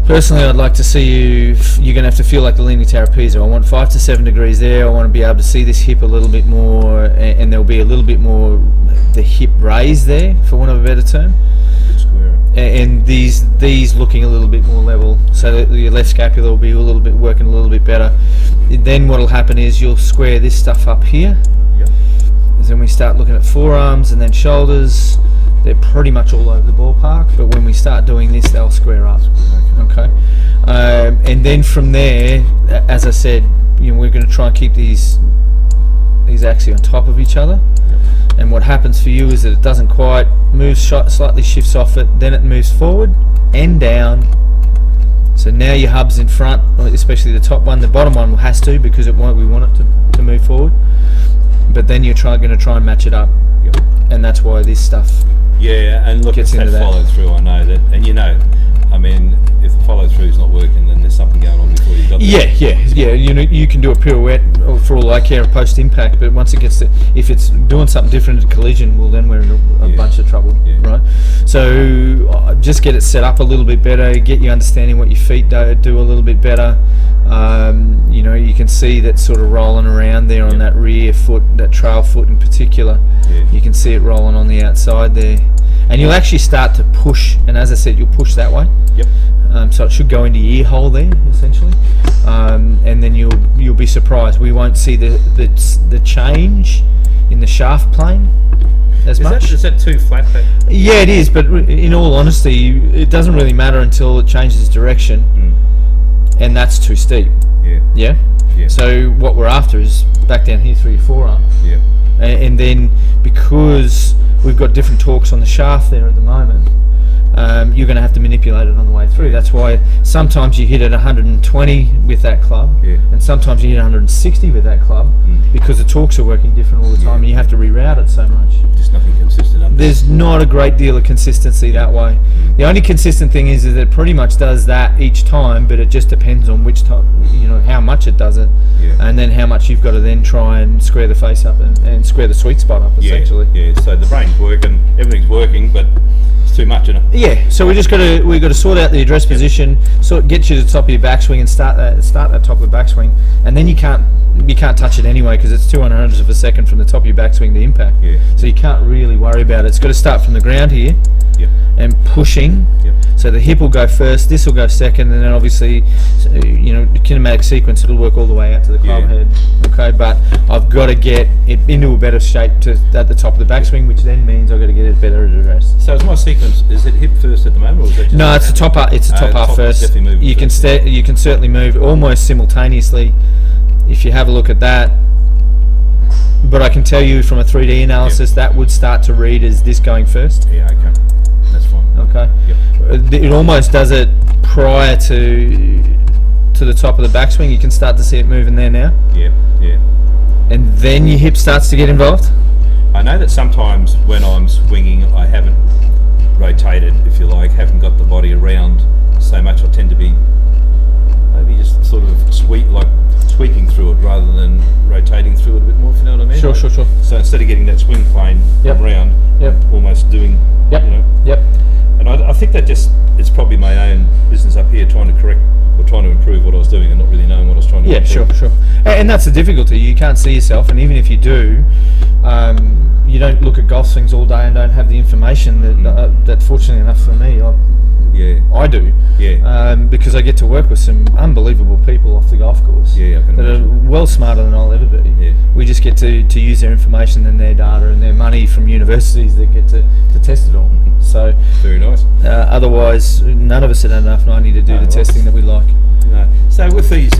Personally, I'd like to see you. You're going to have to feel like the leaning trapeze. I want 5 to 7 degrees there. I want to be able to see this hip a little bit more, and there'll be a little bit more the hip raise there, for want of a better term. And these looking a little bit more level, so that your left scapula will be a little bit working a little bit better. Then what'll happen is you'll square this stuff up here. Yep. Then we start looking at forearms and then shoulders. They're pretty much all over the ballpark, but when we start doing this, they'll square up. Okay. And then from there, as I said, we're going to try and keep these actually on top of each other. And what happens for you is that it doesn't quite move, slightly shifts off it, then it moves forward and down. So now your hub's in front, especially the top one. The bottom one has to, because we want it to move forward. But then you're going to try and match it up. Yep. And that's why this stuff and look, gets into that. Follow through, I know that. And I mean, if the follow through is not working, then there's something going on before you got there. Yeah. You can do a pirouette for all I care post impact, but once it gets to, if it's doing something different at collision, well, then we're in a bunch of trouble, right? So just get it set up a little bit better, get you understanding what your feet do a little bit better. You can see that sort of rolling around there on that rear foot, that trail foot in particular. You can see it rolling on the outside there. And you'll actually start to push, and as I said, you'll push that way. Yep. So it should go into your ear hole there, essentially. And then you'll be surprised. We won't see the change in the shaft plane as much. Is that too flat? Yeah, it is. But in all honesty, it doesn't really matter until it changes direction, and that's too steep. Yeah. So what we're after is back down here through your forearm. Yeah. And then because we've got different torques on the shaft there at the moment, you're going to have to manipulate it on the way through. That's why sometimes you hit at 120 with that club, and sometimes you hit 160 with that club, because the torques are working different all the time, and you have to reroute it so much. Just nothing consistent up there. There's not a great deal of consistency that way. The only consistent thing is that it pretty much does that each time, but it just depends on which time, how much it does it, and then how much you've got to then try and square the face up and square the sweet spot up, essentially. Yeah. So the brain's working, everything's working, but it's too much, isn't it? Yeah. So we've got to sort out the address position, get you to the top of your backswing and start that top of the backswing, and then you can't touch it anyway, because it's 200 of a second from the top of your backswing to impact. So you can't really worry about it. It's got to start from the ground here. And pushing, so the hip will go first, this will go second, and then obviously, the kinematic sequence, it'll work all the way out to the club head. Okay, but I've got to get it into a better shape at the top of the backswing, which then means I've got to get it better addressed. So is my sequence, is it hip first at the moment, or is it just no? It's the top up. It's the top half first. You can certainly move almost simultaneously if you have a look at that. But I can tell you from a 3D analysis that would start to read as this going first. Yeah. Okay. That's fine. Okay. It almost does it prior to the top of the backswing. You can start to see it moving there now. Yeah. And then your hip starts to get involved. I know that sometimes when I'm swinging, I haven't rotated, if you like, haven't got the body around so much. I tend to be maybe just sort of sweeping through it rather than rotating through it a bit more, if you know what I mean? Sure. So instead of getting that swing plane around, almost doing, And I think that it's probably my own business up here trying to improve what I was doing and not really knowing what I was trying to improve. Sure. And that's the difficulty. You can't see yourself, and even if you do, you don't look at golf swings all day and don't have the information that fortunately enough for me, I do. Because I get to work with some unbelievable people off the golf course that are well smarter than I'll ever be. We just get to use their information and their data and their money from universities that get to test it all. So very nice. Otherwise, none of us had enough money to do the testing that we like. No. So with these